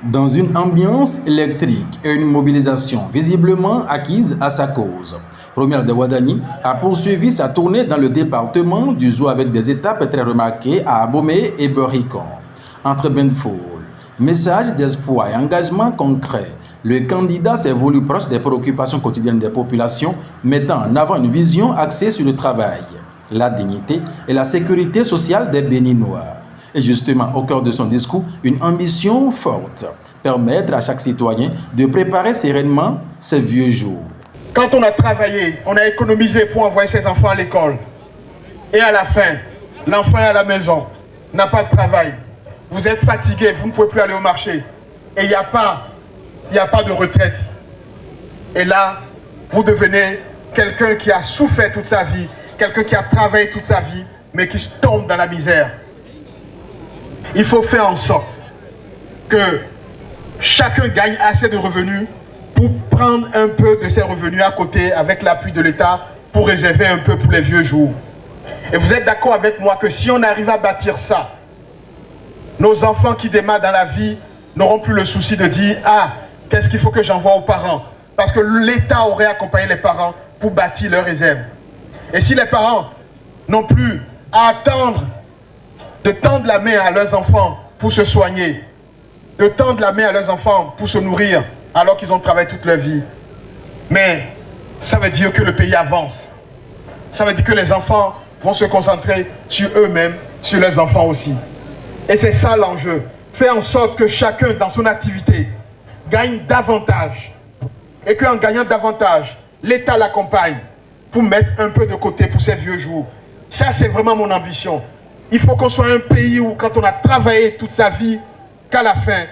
Dans une ambiance électrique et une mobilisation visiblement acquise à sa cause, Romuald de Ouadani a poursuivi sa tournée dans le département du Zou avec des étapes très remarquées à Abomey et Berikon. Entre bains de foule, messages d'espoir et engagement concret, le candidat s'est voulu proche des préoccupations quotidiennes des populations, mettant en avant une vision axée sur le travail, la dignité et la sécurité sociale des Béninois. Et justement, au cœur de son discours, une ambition forte, permettre à chaque citoyen de préparer sereinement ses vieux jours. Quand on a travaillé, on a économisé pour envoyer ses enfants à l'école. Et à la fin, l'enfant est à la maison, n'a pas de travail. Vous êtes fatigué, vous ne pouvez plus aller au marché. Et il n'y a pas de retraite. Et là, vous devenez quelqu'un qui a souffert toute sa vie, quelqu'un qui a travaillé toute sa vie, mais qui tombe dans la misère. Il faut faire en sorte que chacun gagne assez de revenus pour prendre un peu de ses revenus à côté avec l'appui de l'État pour réserver un peu pour les vieux jours. Et vous êtes d'accord avec moi que si on arrive à bâtir ça, nos enfants qui démarrent dans la vie n'auront plus le souci de dire « Ah, qu'est-ce qu'il faut que j'envoie aux parents ?» Parce que l'État aurait accompagné les parents pour bâtir leurs réserves. Et si les parents n'ont plus à attendre de tendre la main à leurs enfants pour se soigner, de tendre la main à leurs enfants pour se nourrir alors qu'ils ont travaillé toute leur vie. Mais ça veut dire que le pays avance. Ça veut dire que les enfants vont se concentrer sur eux-mêmes, sur leurs enfants aussi. Et c'est ça l'enjeu. Faire en sorte que chacun dans son activité gagne davantage. Et qu'en gagnant davantage, l'État l'accompagne pour mettre un peu de côté pour ses vieux jours. Ça, c'est vraiment mon ambition. Il faut qu'on soit un pays où, quand on a travaillé toute sa vie, qu'à la fin,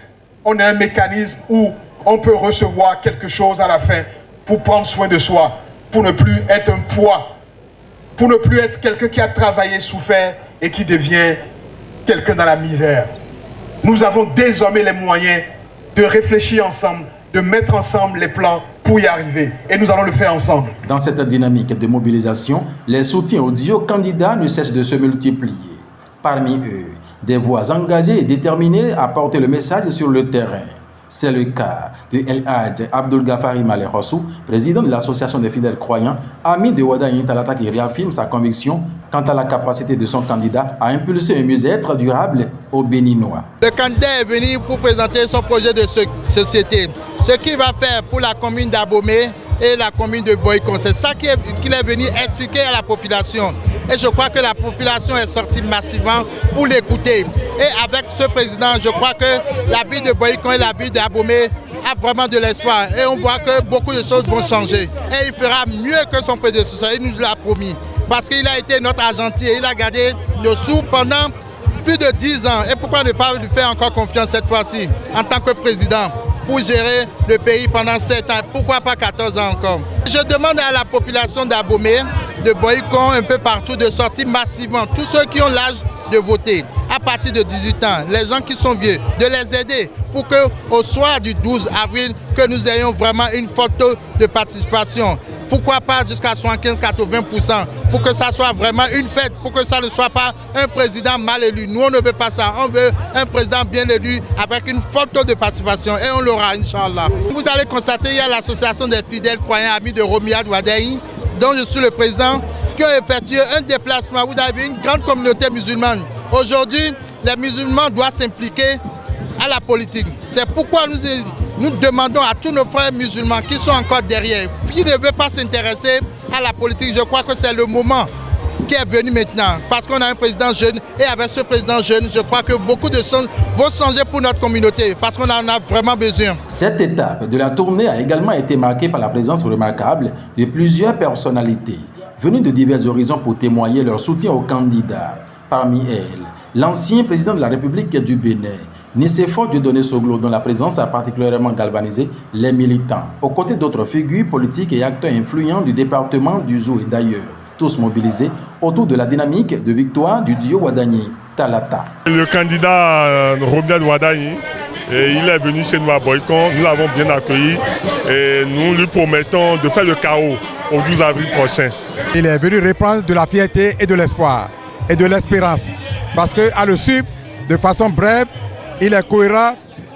on ait un mécanisme où on peut recevoir quelque chose à la fin pour prendre soin de soi, pour ne plus être un poids, pour ne plus être quelqu'un qui a travaillé, souffert et qui devient quelqu'un dans la misère. Nous avons désormais les moyens de réfléchir ensemble, de mettre ensemble les plans pour y arriver. Et nous allons le faire ensemble. Dans cette dynamique de mobilisation, les soutiens aux duo candidats ne cessent de se multiplier. Parmi eux, des voix engagées et déterminées à porter le message sur le terrain. C'est le cas de El Hadj Abdul Gafari Malé Rossou, président de l'association des fidèles croyants, ami de Ouadani Talata, qui réaffirme sa conviction quant à la capacité de son candidat à impulser un mieux-être durable aux Béninois. Le candidat est venu pour présenter son projet de société. Ce qu'il va faire pour la commune d'Abomey et la commune de Berikon. C'est ça qu'il est venu expliquer à la population. Et je crois que la population est sortie massivement pour l'écouter. Et avec ce président, je crois que la ville de Berikon et la ville d'Abomey a vraiment de l'espoir. Et on voit que beaucoup de choses vont changer. Et il fera mieux que son prédécesseur, il nous l'a promis. Parce qu'il a été notre argentier, il a gardé nos sous pendant plus de 10 ans. Et pourquoi ne pas lui faire encore confiance cette fois-ci en tant que président pour gérer le pays pendant 7 ans, pourquoi pas 14 ans encore. Je demande à la population d'Abomey, de Berikon, un peu partout, de sortir massivement. Tous ceux qui ont l'âge de voter, à partir de 18 ans, les gens qui sont vieux, de les aider pour qu'au soir du 12 avril, que nous ayons vraiment une photo de participation. Pourquoi pas jusqu'à 75-80%, pour que ça soit vraiment une fête, pour que ça ne soit pas un président mal élu. Nous, on ne veut pas ça. On veut un président bien élu avec une photo de participation et on l'aura, Inch'Allah. Vous allez constater, il y a l'association des fidèles croyants amis de Romuald Ouadani, dont je suis le président, qui a effectué un déplacement. Vous avez une grande communauté musulmane. Aujourd'hui, les musulmans doivent s'impliquer à la politique. C'est pourquoi nous demandons à tous nos frères musulmans qui sont encore derrière, qui ne veulent pas s'intéresser à la politique. Je crois que c'est le moment qui est venu maintenant, parce qu'on a un président jeune, et avec ce président jeune, je crois que beaucoup de choses vont changer pour notre communauté, parce qu'on en a vraiment besoin. Cette étape de la tournée a également été marquée par la présence remarquable de plusieurs personnalités, venues de divers horizons pour témoigner leur soutien aux candidats. Parmi elles, l'ancien président de la République du Bénin, Nicéphore Dieudonné Soglo, dont la présence a particulièrement galvanisé les militants, aux côtés d'autres figures politiques et acteurs influents du département du Zou et d'ailleurs, tous mobilisés autour de la dynamique de victoire du duo Ouadani Talata. Le candidat Romuald Ouadani Et il est venu chez nous à Boycon, nous l'avons bien accueilli et nous lui promettons de faire le chaos au 12 avril prochain. Il est venu reprendre de la fierté et de l'espoir et de l'espérance. Parce qu'à le suivre de façon brève, il est cohérent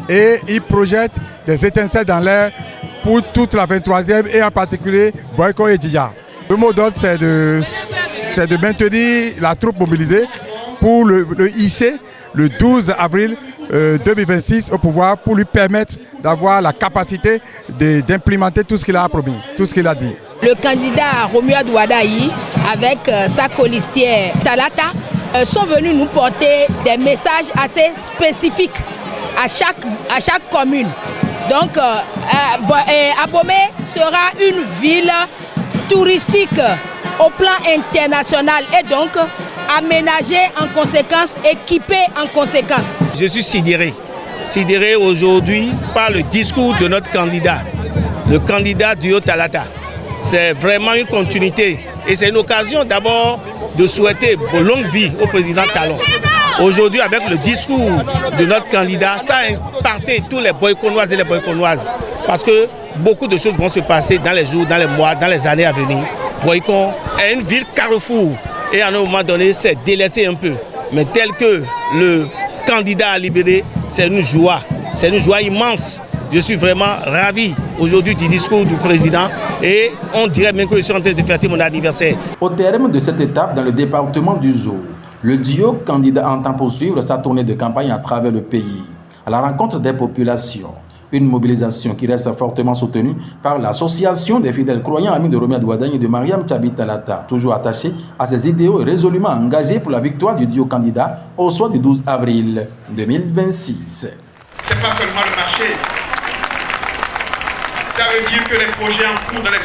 et il projette des étincelles dans l'air pour toute la 23e et en particulier Boycon et Djidja. Le mot d'ordre, c'est de maintenir la troupe mobilisée pour le hisser le 12 avril 2026 au pouvoir pour lui permettre d'avoir la capacité d'implémenter tout ce qu'il a promis, tout ce qu'il a dit. Le candidat Romuald Wadayi avec sa colistière Talata sont venus nous porter des messages assez spécifiques à chaque commune. Donc Abomey sera une ville touristique au plan international et donc aménagée en conséquence, équipée en conséquence. Je suis sidéré aujourd'hui par le discours de notre candidat, le candidat Dio Talata. C'est vraiment une continuité et c'est une occasion d'abord de souhaiter une longue vie au président Talon. Aujourd'hui, avec le discours de notre candidat, ça a impacté tous les Boyconoises et les Boyconoises parce que beaucoup de choses vont se passer dans les jours, dans les mois, dans les années à venir. Boycon est une ville carrefour et à un moment donné, c'est délaissé un peu. Mais tel que le candidat a libéré, c'est une joie immense. Je suis vraiment ravi aujourd'hui du discours du président et on dirait même que je suis en train de fêter mon anniversaire. Au terme de cette étape dans le département du Zo, le duo candidat entend poursuivre sa tournée de campagne à travers le pays, à la rencontre des populations. Une mobilisation qui reste fortement soutenue par l'association des fidèles croyants amis de Romuald Wadayi et de Mariam Tchabi Talata, toujours attachés à ses idéaux et résolument engagés pour la victoire du duo candidat au soir du 12 avril 2026. C'est pas seulement le marché. Ça veut dire que les projets en cours dans les